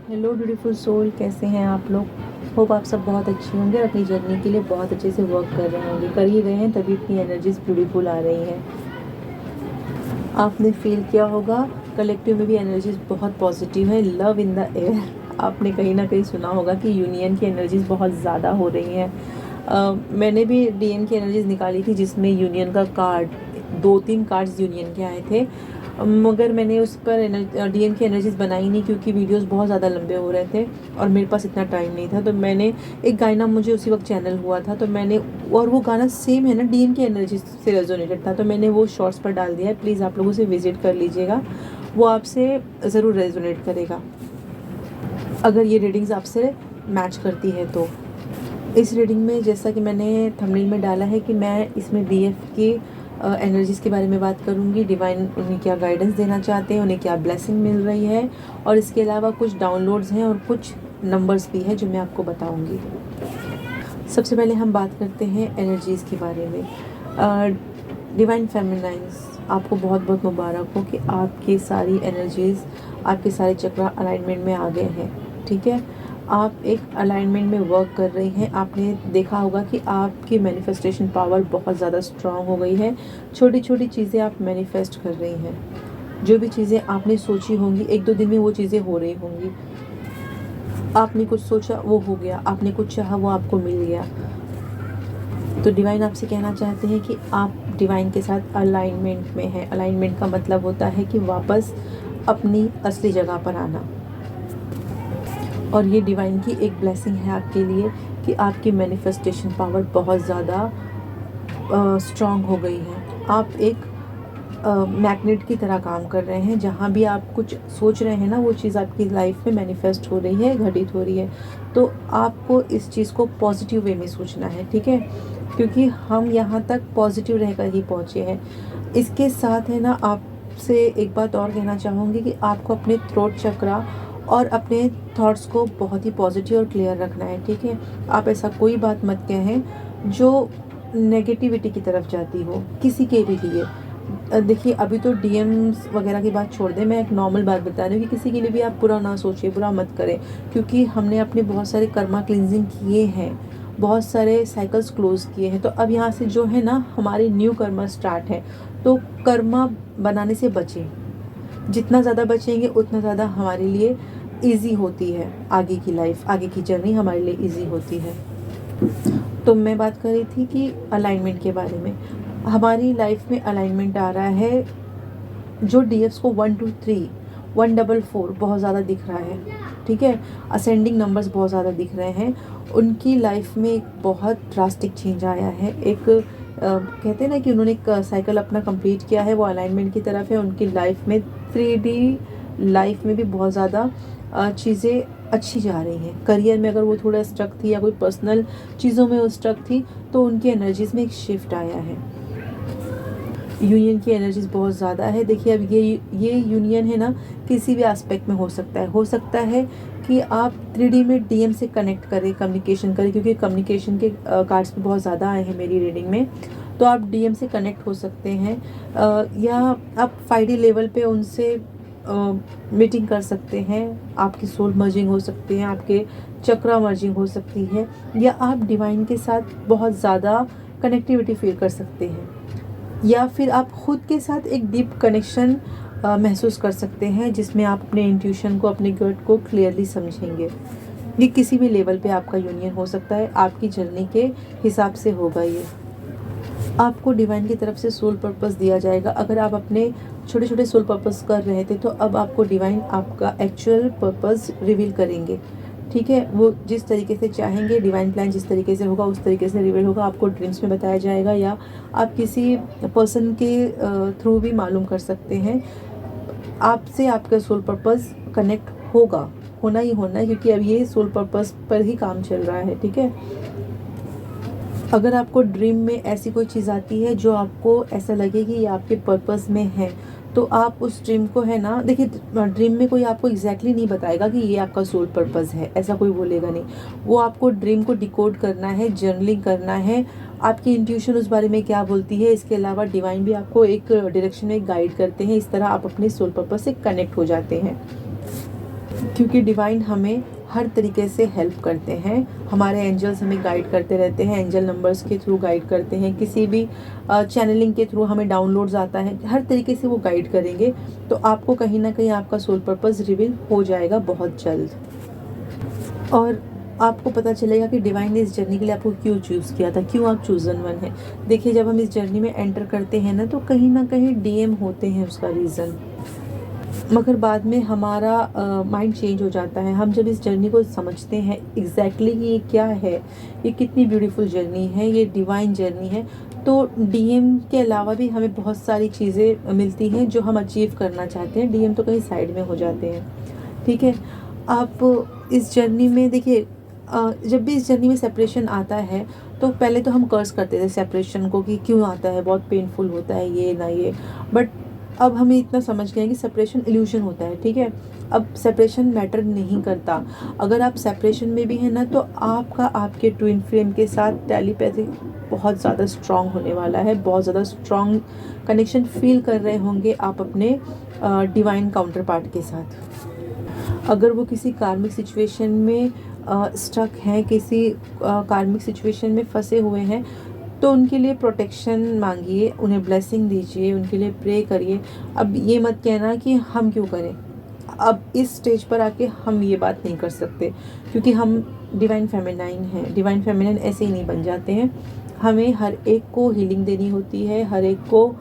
Hello beautiful soul, कैसे हैं आप लोग। होप आप सब बहुत अच्छे होंगे और अपनी जर्नी के लिए बहुत अच्छे से वर्क कर रहे होंगे, कर ही रहे हैं, तभी इतनी एनर्जीज ब्यूटीफुल आ रही हैं। आपने फील किया होगा कलेक्टिव में भी एनर्जीज बहुत पॉजिटिव है। Love in the air. आपने कहीं ना कहीं सुना होगा कि यूनियन की एनर्जीज बहुत ज़्यादा हो रही हैं। मैंने भी डीएन की एनर्जीज निकाली थी जिसमें यूनियन का कार्ड, 2-3 कार्ड्स यूनियन के आए थे। मगर मैंने उस पर डीएन की एनर्जीज बनाई नहीं क्योंकि वीडियोस बहुत ज़्यादा लंबे हो रहे थे और मेरे पास इतना टाइम नहीं था। तो मैंने एक गाना मुझे उसी वक्त चैनल हुआ था, तो मैंने, और वो गाना सेम है ना, डीएन की एनर्जी से रेजोनेटेड था, तो मैंने वो शॉर्ट्स पर डाल दिया है। प्लीज़ आप लोग उसे विजिट कर लीजिएगा, वो आपसे ज़रूर रेजोनेट करेगा अगर ये रीडिंग्स आपसे मैच करती है तो। इस रीडिंग में जैसा कि मैंने थंबनेल में डाला है कि मैं इसमें बीएफ की एनर्जीज़ के बारे में बात करूंगी। डिवाइन उन्हें क्या गाइडेंस देना चाहते हैं, उन्हें क्या ब्लेसिंग मिल रही है, और इसके अलावा कुछ डाउनलोड्स हैं और कुछ नंबर्स भी हैं जो मैं आपको बताऊंगी। सबसे पहले हम बात करते हैं एनर्जीज़ के बारे में। डिवाइन फेमिनाइंस, आपको बहुत बहुत मुबारक हो कि आपकी सारी एनर्जीज़, आपके सारे चक्र अलाइनमेंट में आ गए हैं। ठीक है, आप एक अलाइनमेंट में वर्क कर रही हैं। आपने देखा होगा कि आपकी मैनिफेस्टेशन पावर बहुत ज़्यादा स्ट्रांग हो गई है। छोटी छोटी चीज़ें आप मैनिफेस्ट कर रही हैं। जो भी चीज़ें आपने सोची होंगी, 1-2 दिन में वो चीज़ें हो रही होंगी। आपने कुछ सोचा वो हो गया, आपने कुछ चाहा वो आपको मिल गया। तो डिवाइन आपसे कहना चाहते हैं कि आप डिवाइन के साथ अलाइनमेंट में हैं। अलाइनमेंट का मतलब होता है कि वापस अपनी असली जगह पर आना। और ये डिवाइन की एक ब्लेसिंग है आपके लिए कि आपकी मैनिफेस्टेशन पावर बहुत ज़्यादा स्ट्रांग हो गई है। आप एक मैग्नेट की तरह काम कर रहे हैं। जहाँ भी आप कुछ सोच रहे हैं ना, वो चीज़ आपकी लाइफ में मैनिफेस्ट हो रही है, घटित हो रही है। तो आपको इस चीज़ को पॉजिटिव वे में सोचना है, ठीक है, क्योंकि हम यहाँ तक पॉजिटिव रहकर ही पहुँचे हैं। इसके साथ है ना, आपसे एक बात और कहना चाहूँगी कि आपको अपने थ्रोट चक्रा और अपने थॉट्स को बहुत ही पॉजिटिव और क्लियर रखना है। ठीक है, आप ऐसा कोई बात मत कहें जो नेगेटिविटी की तरफ जाती हो किसी के भी लिए। देखिए, अभी तो डीएम्स वगैरह की बात छोड़ दें, मैं एक नॉर्मल बात बता रही हूँ कि किसी के लिए भी आप बुरा ना सोचिए, बुरा मत करें, क्योंकि हमने अपने बहुत सारे कर्मा क्लिनजिंग किए हैं, बहुत सारे साइकिल्स क्लोज किए हैं। तो अब यहाँ से जो है ना, हमारे न्यू कर्मा स्टार्ट है। तो कर्मा बनाने से बचें, जितना ज़्यादा बचेंगे उतना ज़्यादा हमारे लिए ईजी होती है। आगे की लाइफ, आगे की जर्नी हमारे लिए ईजी होती है। तो मैं बात कर रही थी कि अलाइनमेंट के बारे में। हमारी लाइफ में अलाइनमेंट आ रहा है जो डीएफ्स को 1 2 3 144 बहुत ज़्यादा दिख रहा है। ठीक है, असेंडिंग नंबर्स बहुत ज़्यादा दिख रहे हैं। उनकी लाइफ में एक बहुत ड्रास्टिक चेंज आया है। एक कहते हैं ना कि उन्होंने एक साइकिल अपना कंप्लीट किया है, वो अलाइनमेंट की तरफ है। उनकी लाइफ में 3D लाइफ में भी बहुत ज़्यादा चीज़ें अच्छी जा रही हैं। करियर में अगर वो थोड़ा स्ट्रक थी या कोई पर्सनल चीज़ों में वो स्ट्रक थी, तो उनकी एनर्जीज़ में एक शिफ्ट आया है। यूनियन की एनर्जीज बहुत ज़्यादा है। देखिए, अब ये यूनियन है ना, किसी भी एस्पेक्ट में हो सकता है कि आप 3D में डीएम से कनेक्ट करें, कम्युनिकेशन करें, क्योंकि कम्युनिकेशन के कार्ड्स भी बहुत ज़्यादा आए हैं मेरी रीडिंग में। तो आप डीएम से कनेक्ट हो सकते हैं, या आप 5D लेवल पे उनसे मीटिंग कर सकते हैं। आपकी सोल मर्जिंग हो सकती है, आपके चक्रा मर्जिंग हो सकती है, या आप डिवाइन के साथ बहुत ज़्यादा कनेक्टिविटी फील कर सकते हैं, या फिर आप खुद के साथ एक डीप कनेक्शन महसूस कर सकते हैं, जिसमें आप अपने इंट्यूशन को, अपने गट को क्लियरली समझेंगे। ये किसी भी लेवल पे आपका यूनियन हो सकता है, आपकी जर्नी के हिसाब से होगा ये। आपको डिवाइन की तरफ से सोल पर्पस दिया जाएगा। अगर आप अपने छोटे छोटे सोल पर्पस कर रहे थे, तो अब आपको डिवाइन आपका एक्चुअल पर्पस रिवील करेंगे। ठीक है, वो जिस तरीके से चाहेंगे, डिवाइन प्लान जिस तरीके से होगा उस तरीके से रिवील होगा। आपको ड्रीम्स में बताया जाएगा, या आप किसी पर्सन के थ्रू भी मालूम कर सकते हैं। आपसे आपका सोल पर्पस कनेक्ट होगा, होना ही होना है, क्योंकि अब ये सोल पर्पस पर ही काम चल रहा है। ठीक है, अगर आपको ड्रीम में ऐसी कोई चीज़ आती है जो आपको ऐसा लगे कि ये आपके पर्पस में है, तो आप उस ड्रीम को, है ना, देखिए, ड्रीम में कोई आपको एग्जैक्टली नहीं बताएगा कि ये आपका सोल पर्पस है, ऐसा कोई बोलेगा नहीं। वो आपको ड्रीम को डिकोड करना है, जर्नलिंग करना है, आपकी इंट्यूशन उस बारे में क्या बोलती है। इसके अलावा डिवाइन भी आपको एक डायरेक्शन में गाइड करते हैं। इस तरह आप अपने सोल पर्पस से कनेक्ट हो जाते हैं। क्योंकि डिवाइन हमें हर तरीके से हेल्प करते हैं। हमारे एंजल्स हमें गाइड करते रहते हैं, एंजल नंबर्स के थ्रू गाइड करते हैं, किसी भी चैनलिंग के थ्रू हमें डाउनलोड्स आता है, हर तरीके से वो गाइड करेंगे। तो आपको कहीं ना कहीं आपका सोल पर्पस रिवील हो जाएगा बहुत जल्द, और आपको पता चलेगा कि डिवाइन ने इस जर्नी के लिए आपको क्यों चूज़ किया था, क्यों आप चूज़न वन है। देखिए, जब हम इस जर्नी में एंटर करते हैं ना कहीं डीएम होते हैं उसका रीज़न, मगर बाद में हमारा माइंड चेंज हो जाता है। हम जब इस जर्नी को समझते हैं एग्जैक्टली कि ये क्या है, ये कितनी ब्यूटीफुल जर्नी है, ये डिवाइन जर्नी है, तो डीएम के अलावा भी हमें बहुत सारी चीज़ें मिलती हैं जो हम अचीव करना चाहते हैं। डीएम तो कहीं साइड में हो जाते हैं। ठीक है, आप इस जर्नी में देखिए, जब भी इस जर्नी में सेपरेशन आता है तो पहले तो हम कर्स करते थे सेपरेशन को कि क्यों आता है, बहुत पेनफुल होता है ये ना ये, बट अब हमें इतना समझ गए हैं कि सेपरेशन इल्यूशन होता है। ठीक है, अब सेपरेशन मैटर नहीं करता। अगर आप सेपरेशन में भी हैं ना, तो आपका आपके ट्विन फ्लेम के साथ टेलीपैथी बहुत ज़्यादा स्ट्रांग होने वाला है, बहुत ज़्यादा स्ट्रांग कनेक्शन फील कर रहे होंगे आप अपने डिवाइन काउंटर पार्ट के साथ। अगर वो किसी कार्मिक सिचुएशन में स्टक हैं, किसी कार्मिक सिचुएशन में फंसे हुए हैं, तो उनके लिए प्रोटेक्शन मांगिए, उन्हें ब्लेसिंग दीजिए, उनके लिए प्रे करिए। अब ये मत कहना कि हम क्यों करें, अब इस स्टेज पर आके हम ये बात नहीं कर सकते, क्योंकि हम डिवाइन फेमिनाइन हैं। डिवाइन फेमिनाइन ऐसे ही नहीं बन जाते हैं। हमें हर एक को हीलिंग देनी होती है, हर एक को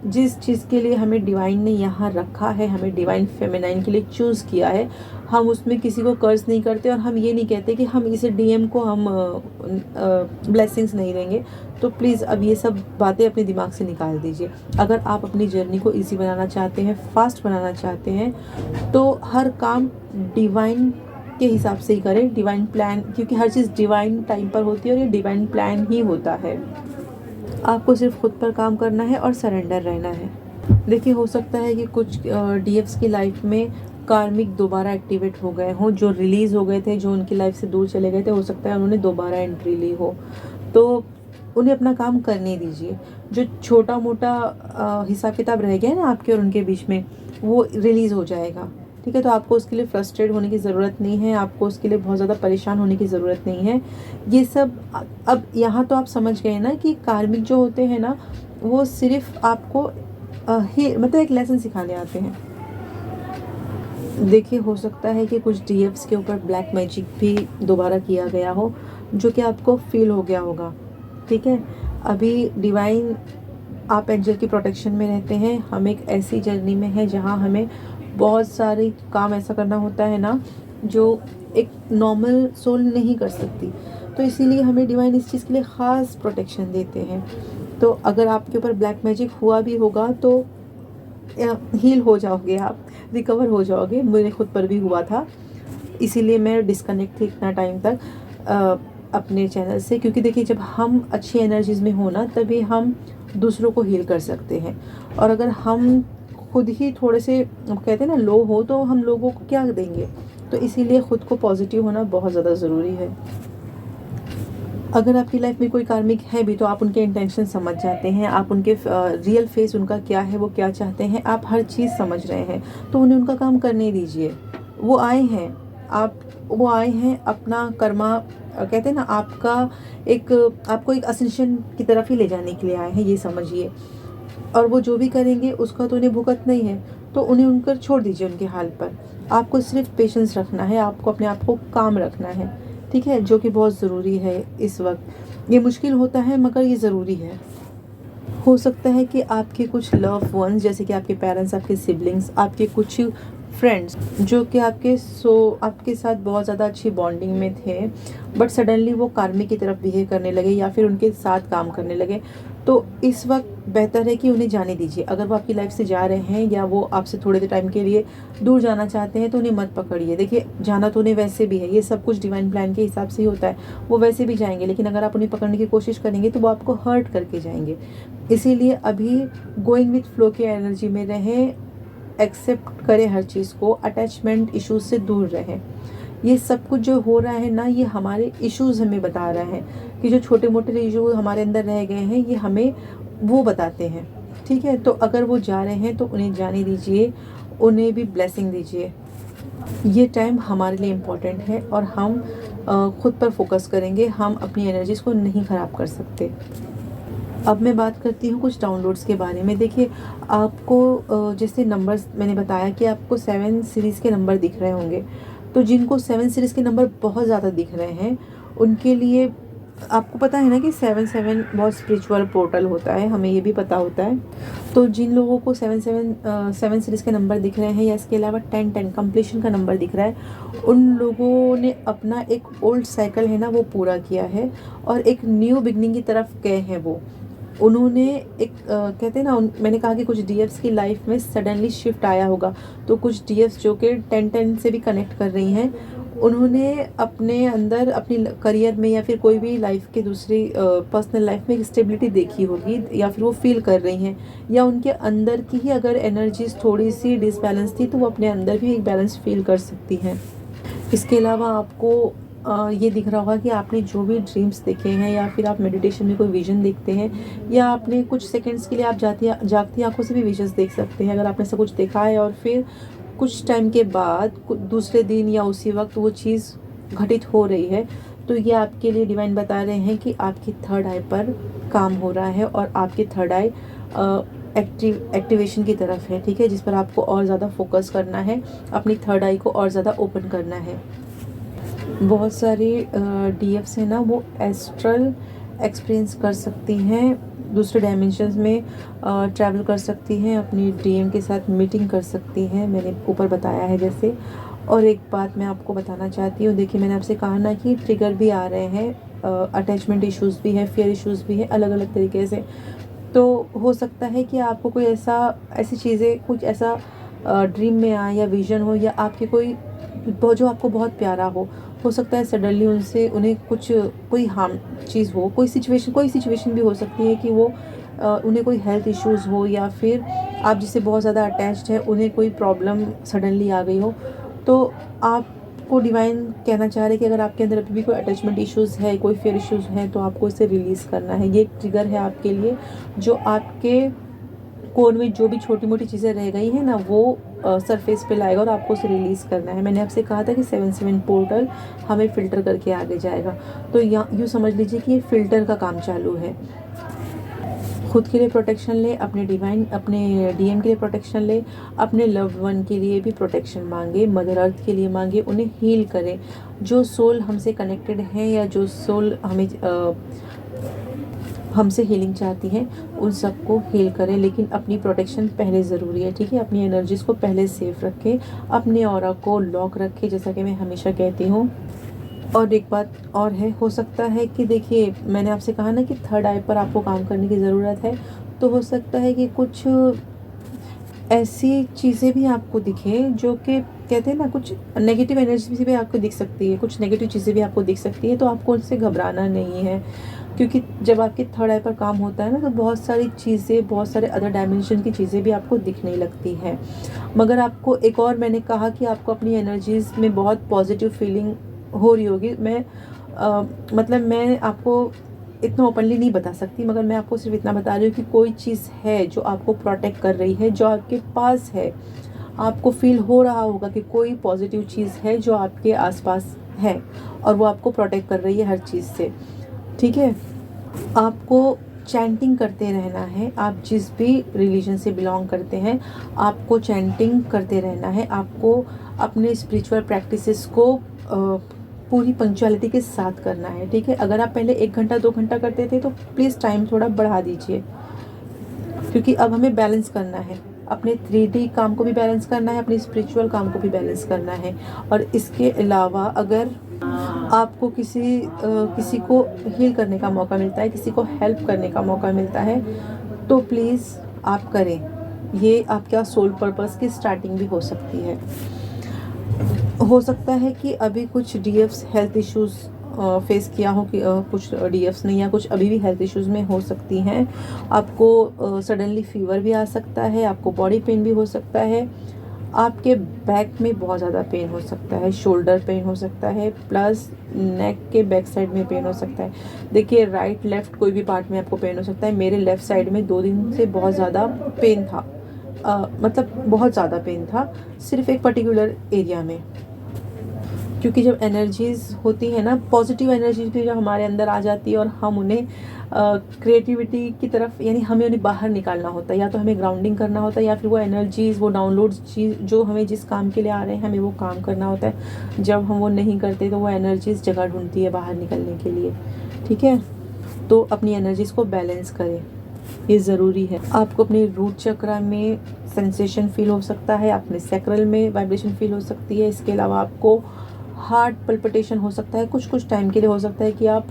जिस चीज़ के लिए हमें डिवाइन ने यहाँ रखा है, हमें डिवाइन फेमिनाइन के लिए चूज़ किया है, हम उसमें किसी को कर्ज नहीं करते, और हम ये नहीं कहते कि हम इसे डीएम को हम ब्लेसिंग्स नहीं देंगे। तो प्लीज़ अब ये सब बातें अपने दिमाग से निकाल दीजिए। अगर आप अपनी जर्नी को इजी बनाना चाहते हैं, फास्ट बनाना चाहते हैं, तो हर काम डिवाइन के हिसाब से ही करें, डिवाइन प्लान, क्योंकि हर चीज़ डिवाइन टाइम पर होती है और ये डिवाइन प्लान ही होता है। आपको सिर्फ खुद पर काम करना है और सरेंडर रहना है। देखिए, हो सकता है कि कुछ डीएफ्स की लाइफ में कार्मिक दोबारा एक्टिवेट हो गए हों, जो रिलीज़ हो गए थे, जो उनकी लाइफ से दूर चले गए थे, हो सकता है उन्होंने दोबारा एंट्री ली हो, तो उन्हें अपना काम करने दीजिए। जो छोटा मोटा हिसाब किताब रह गया है ना आपके और उनके बीच में, वो रिलीज़ हो जाएगा। ठीक है, तो आपको उसके लिए फ्रस्ट्रेट होने की ज़रूरत नहीं है, आपको उसके लिए बहुत ज़्यादा परेशान होने की ज़रूरत नहीं है। ये सब अब यहाँ तो आप समझ गए ना कि कार्मिक जो होते हैं ना, वो सिर्फ आपको ही मतलब एक लेसन सिखाने आते हैं। देखिए, हो सकता है कि कुछ डीएफ्स के ऊपर ब्लैक मैजिक भी दोबारा किया गया हो, जो कि आपको फील हो गया होगा। ठीक है, अभी डिवाइन आप एंजल की प्रोटेक्शन में रहते हैं। हम एक ऐसी जर्नी में है जहाँ हमें बहुत सारे काम ऐसा करना होता है ना, जो एक नॉर्मल सोल नहीं कर सकती, तो इसीलिए हमें डिवाइन इस चीज़ के लिए ख़ास प्रोटेक्शन देते हैं। तो अगर आपके ऊपर ब्लैक मैजिक हुआ भी होगा तो हील हो जाओगे, आप रिकवर हो जाओगे। मेरे खुद पर भी हुआ था, इसीलिए मैं डिस्कनेक्ट थी इतना टाइम तक अपने चैनल से, क्योंकि देखिए, जब हम अच्छी एनर्जीज़ में हो ना, तभी हम दूसरों को हील कर सकते हैं। और अगर हम खुद ही थोड़े से कहते हैं ना लो हो, तो हम लोगों को क्या देंगे। तो इसीलिए ख़ुद को पॉजिटिव होना बहुत ज़्यादा ज़रूरी है। अगर आपकी लाइफ में कोई कार्मिक है भी, तो आप उनके इंटेंशन समझ जाते हैं, आप उनके रियल फेस उनका क्या है, वो क्या चाहते हैं, आप हर चीज़ समझ रहे हैं, तो उन्हें उनका काम करने दीजिए। वो आए हैं, वो आए हैं अपना कर्मा, कहते हैं ना, आपको एक असेंशन की तरफ ही ले जाने के लिए आए हैं, ये समझिए। और वो जो भी करेंगे उसका तो उन्हें भुगत नहीं है, तो उन्हें उनकर छोड़ दीजिए उनके हाल पर। आपको सिर्फ पेशेंस रखना है, आपको अपने आप को काम रखना है। ठीक है, जो कि बहुत ज़रूरी है इस वक्त। ये मुश्किल होता है मगर ये ज़रूरी है। हो सकता है कि आपके कुछ लव वंस, जैसे कि आपके पेरेंट्स, आपके सिबलिंग्स, आपके कुछ फ्रेंड्स, जो कि आपके साथ बहुत ज़्यादा अच्छी बॉन्डिंग में थे, बट सडनली वो कार्मिक की तरफ बिहेव करने लगे या फिर उनके साथ काम करने लगे, तो इस वक्त बेहतर है कि उन्हें जाने दीजिए। अगर वो आपकी लाइफ से जा रहे हैं या वो आपसे थोड़े देर टाइम के लिए दूर जाना चाहते हैं, तो उन्हें मत पकड़िए। देखिए, जाना तो उन्हें वैसे भी है, ये सब कुछ डिवाइन प्लान के हिसाब से ही होता है, वो वैसे भी जाएंगे, लेकिन अगर आप उन्हें पकड़ने की कोशिश करेंगे तो वो आपको हर्ट करके जाएंगे। इसीलिए अभी गोइंग विथ फ्लो की एनर्जी में रहें, एक्सेप्ट करें हर चीज़ को, अटैचमेंट इश्यूज से दूर रहें। ये सब कुछ जो हो रहा है ना, ये हमारे इश्यूज़ हमें बता रहा है कि जो छोटे मोटे इशू हमारे अंदर रह गए हैं, ये हमें वो बताते हैं। ठीक है, तो अगर वो जा रहे हैं तो उन्हें जाने दीजिए, उन्हें भी ब्लेसिंग दीजिए। ये टाइम हमारे लिए इम्पोर्टेंट है और हम खुद पर फोकस करेंगे, हम अपनी एनर्जीज़ को नहीं ख़राब कर सकते। अब मैं बात करती हूँ कुछ डाउनलोड्स के बारे में। देखिए, आपको जैसे नंबर्स मैंने बताया कि आपको 7 सीरीज़ के नंबर दिख रहे होंगे, तो जिनको 7 सीरीज़ के नंबर बहुत ज़्यादा दिख रहे हैं, उनके लिए आपको पता है ना कि 7 बहुत स्पिरिचुअल पोर्टल होता है, हमें ये भी पता होता है। तो जिन लोगों को 7 सीरीज़ के नंबर दिख रहे हैं या इसके अलावा 10 कंप्लीशन का नंबर दिख रहा है, उन लोगों ने अपना एक ओल्ड साइकिल है ना वो पूरा किया है और एक न्यू बिगनिंग की तरफ गए हैं वो। उन्होंने एक कहते हैं ना, मैंने कहा कि कुछ डीएफ्स की लाइफ में सडनली शिफ्ट आया होगा, तो कुछ डीएफ्स जो कि 10 से भी कनेक्ट कर रही हैं, उन्होंने अपने अंदर अपनी करियर में या फिर कोई भी लाइफ के दूसरी पर्सनल लाइफ में एक स्टेबिलिटी देखी होगी, या फिर वो फील कर रही हैं, या उनके अंदर की ही अगर एनर्जीज थोड़ी सी डिसबैलेंस थी तो वो अपने अंदर भी एक बैलेंस फील कर सकती हैं। इसके अलावा आपको ये दिख रहा होगा कि आपने जो भी ड्रीम्स देखे हैं या फिर आप मेडिटेशन में कोई विज़न देखते हैं, या आपने कुछ सेकंड्स के लिए आप जागती आंखों से भी विजन्स देख सकते हैं। अगर आपने सब कुछ देखा है और फिर कुछ टाइम के बाद दूसरे दिन या उसी वक्त वो चीज़ घटित हो रही है, तो ये आपके लिए डिवाइन बता रहे हैं कि आपकी थर्ड आई पर काम हो रहा है और आपकी थर्ड आई एक्टिवेशन की तरफ है, ठीक है, जिस पर आपको और ज़्यादा फोकस करना है, अपनी थर्ड आई को और ज़्यादा ओपन करना है। बहुत सारी डीएफ्स हैं ना, वो एस्ट्रल एक्सपीरियंस कर सकती हैं, दूसरे डायमेंशंस में ट्रैवल कर सकती हैं, अपनी डीएम के साथ मीटिंग कर सकती हैं, मैंने ऊपर बताया है जैसे। और एक बात मैं आपको बताना चाहती हूँ, देखिए मैंने आपसे कहा ना कि ट्रिगर भी आ रहे हैं, अटैचमेंट इश्यूज़ भी हैं, फियर इश्यूज़ भी हैं, अलग अलग तरीके से। तो हो सकता है कि आपको कोई ऐसी चीज़ें कुछ ऐसा ड्रीम में आए या विजन हो, या आपके कोई जो आपको बहुत प्यारा हो सकता है सडनली उन्हें कुछ कोई हार्म चीज़ हो, कोई सिचुएशन भी हो सकती है कि वो उन्हें कोई हेल्थ इश्यूज़ हो, या फिर आप जिससे बहुत ज़्यादा अटैच्ड है उन्हें कोई प्रॉब्लम सडनली आ गई हो। तो आपको डिवाइन कहना चाह रहे हैं कि अगर आपके अंदर अभी भी कोई अटैचमेंट इश्यूज़ है, कोई फियर इश्यूज़ हैं, तो आपको इसे रिलीज़ करना है। ये एक ट्रिगर है आपके लिए, जो आपके कोर में जो भी छोटी मोटी चीज़ें रह गई हैं ना, वो सरफेस पे लाएगा और आपको उसे रिलीज़ करना है। मैंने आपसे कहा था कि 7 पोर्टल हमें फ़िल्टर करके आगे जाएगा, तो यूँ समझ लीजिए कि ये फ़िल्टर का काम चालू है। खुद के लिए प्रोटेक्शन ले, अपने डीएम के लिए प्रोटेक्शन ले, अपने लव्ड वन के लिए भी प्रोटेक्शन मांगे, मदर अर्थ के लिए मांगे, उन्हें हील करें। जो सोल हमसे कनेक्टेड हैं या जो सोल हमसे हीलिंग चाहती हैं, उन सबको हील करें, लेकिन अपनी प्रोटेक्शन पहले ज़रूरी है, ठीक है। अपनी एनर्जीज़ को पहले सेफ रखें, अपने ऑरा को लॉक रखें, जैसा कि मैं हमेशा कहती हूँ। और एक बात और है, हो सकता है कि देखिए मैंने आपसे कहा ना कि थर्ड आई पर आपको काम करने की ज़रूरत है, तो हो सकता है कि कुछ ऐसी चीज़ें भी आपको दिखें जो कि कहते हैं ना, कुछ नेगेटिव एनर्जी भी आपको दिख सकती है, कुछ नेगेटिव चीज़ें भी आपको दिख सकती है, तो आपको उनसे घबराना नहीं है, क्योंकि जब आपके थर्ड आई पर काम होता है ना, तो बहुत सारी चीज़ें, बहुत सारे अदर डायमेंशन की चीज़ें भी आपको दिखने लगती हैं। मगर आपको एक और मैंने कहा कि आपको अपनी एनर्जीज़ में बहुत पॉजिटिव फीलिंग हो रही होगी। मतलब मैं आपको इतना ओपनली नहीं बता सकती, मगर मैं आपको सिर्फ इतना बता रही हूँ कि कोई चीज़ है जो आपको प्रोटेक्ट कर रही है, जो आपके पास है। आपको फील हो रहा होगा कि कोई पॉजिटिव चीज़ है जो आपके आसपास है और वो आपको प्रोटेक्ट कर रही है हर चीज़ से, ठीक है। आपको चैंटिंग करते रहना है, आप जिस भी रिलीजन से बिलोंग करते हैं, आपको चैंटिंग करते रहना है। आपको अपने स्पिरिचुअल प्रैक्टिसेस को पूरी पंक्चुअलिटी के साथ करना है, ठीक है। अगर आप पहले 1 घंटा 2 घंटा करते थे, तो प्लीज़ टाइम थोड़ा बढ़ा दीजिए, क्योंकि अब हमें बैलेंस करना है, अपने 3D काम को भी बैलेंस करना है, अपनी स्पिरिचुअल काम को भी बैलेंस करना है। और इसके अलावा अगर आपको किसी को हील करने का मौका मिलता है, किसी को हेल्प करने का मौका मिलता है, तो प्लीज़ आप करें। ये आपका सोल पर्पस की स्टार्टिंग भी हो सकती है। हो सकता है कि अभी कुछ डीएफ्स हेल्थ इश्यूज़ फेस किया हो, कि कुछ डीएफ्स ने, या कुछ अभी भी हेल्थ इश्यूज़ में हो सकती हैं। आपको सडनली फीवर भी आ सकता है, आपको बॉडी पेन भी हो सकता है, आपके बैक में बहुत ज़्यादा पेन हो सकता है, शोल्डर पेन हो सकता है, प्लस नेक के बैक साइड में पेन हो सकता है। देखिए राइट लेफ़्ट कोई भी पार्ट में आपको पेन हो सकता है। मेरे लेफ़्ट साइड में 2 दिन से बहुत ज़्यादा पेन था, मतलब बहुत ज़्यादा पेन था, सिर्फ एक पर्टिकुलर एरिया में। क्योंकि जब एनर्जीज़ होती है ना, पॉजिटिव एनर्जीज भी जब हमारे अंदर आ जाती है और हम उन्हें क्रिएटिविटी की तरफ, यानी हमें उन्हें बाहर निकालना होता है, या तो हमें ग्राउंडिंग करना होता है, या फिर वो एनर्जीज़, वो डाउनलोड चीज़ जो हमें जिस काम के लिए आ रहे हैं, हमें वो काम करना होता है। जब हम वो नहीं करते तो वो एनर्जीज़ जगह ढूंढती है बाहर निकलने के लिए। ठीक है, तो अपनी एनर्जीज़ को बैलेंस करें, ये ज़रूरी है। आपको अपने रूट चक्रा में सेंसेशन फील हो सकता है, अपने सैक्रल में वाइब्रेशन फील हो सकती है। इसके अलावा आपको हार्ट पल्पिटेशन हो सकता है, कुछ टाइम के लिए हो सकता है कि आप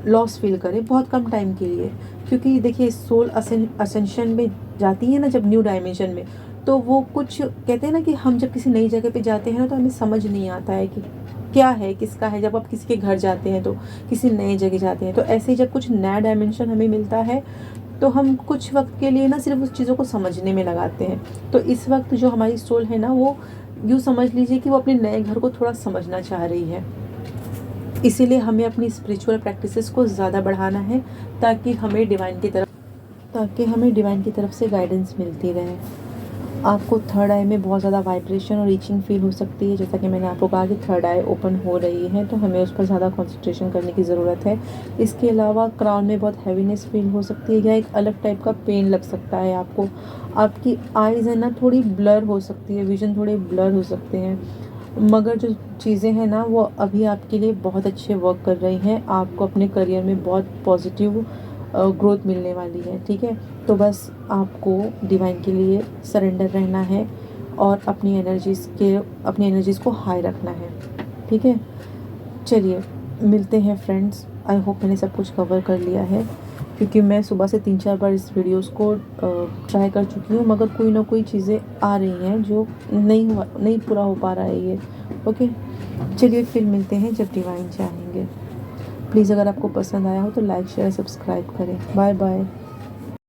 लॉस फील करें, बहुत कम टाइम के लिए। क्योंकि देखिए, सोल असेंशन में जाती है ना जब न्यू डायमेंशन में, तो वो कुछ कहते हैं ना कि हम जब किसी नई जगह पे जाते हैं ना, तो हमें समझ नहीं आता है कि क्या है, किसका है। जब आप किसी के घर जाते हैं, तो किसी नए जगह जाते हैं, तो ऐसे ही जब कुछ नया डायमेंशन हमें मिलता है, तो हम कुछ वक्त के लिए ना सिर्फ उस चीज़ों को समझने में लगाते हैं। तो इस वक्त जो हमारी सोल है ना, वो यूँ समझ लीजिए कि वो अपने नए घर को थोड़ा समझना चाह रही है। इसीलिए हमें अपनी स्पिरिचुअल प्रैक्टिसेस को ज़्यादा बढ़ाना है, ताकि हमें डिवाइन की तरफ से गाइडेंस मिलती रहे। आपको थर्ड आई में बहुत ज़्यादा वाइब्रेशन और रीचिंग फील हो सकती है। जैसा कि मैंने आपको कहा कि थर्ड आई ओपन हो रही है, तो हमें उस पर ज़्यादा कंसंट्रेशन करने की ज़रूरत है। इसके अलावा क्राउन में बहुत हैवीनेस फील हो सकती है, या एक अलग टाइप का पेन लग सकता है आपको। आपकी आइज़ है ना, थोड़ी ब्लर हो सकती है, विजन थोड़े ब्लर हो सकते हैं। मगर जो चीज़ें हैं ना, वो अभी आपके लिए बहुत अच्छे वर्क कर रही हैं। आपको अपने करियर में बहुत पॉजिटिव ग्रोथ मिलने वाली है। ठीक है, तो बस आपको डिवाइन के लिए सरेंडर रहना है और अपनी एनर्जीज़ को हाई रखना है। ठीक है, चलिए मिलते हैं फ्रेंड्स। आई होप मैंने सब कुछ कवर कर लिया है, क्योंकि मैं सुबह से 3-4 बार इस वीडियोस को ट्राई कर चुकी हूँ, मगर कोई ना कोई चीज़ें आ रही हैं जो नहीं पूरा हो पा रहा है ये। ओके, चलिए फिर मिलते हैं जब डिवाइन चाहेंगे। प्लीज़ अगर आपको पसंद आया हो तो लाइक शेयर सब्सक्राइब करें। Bye bye.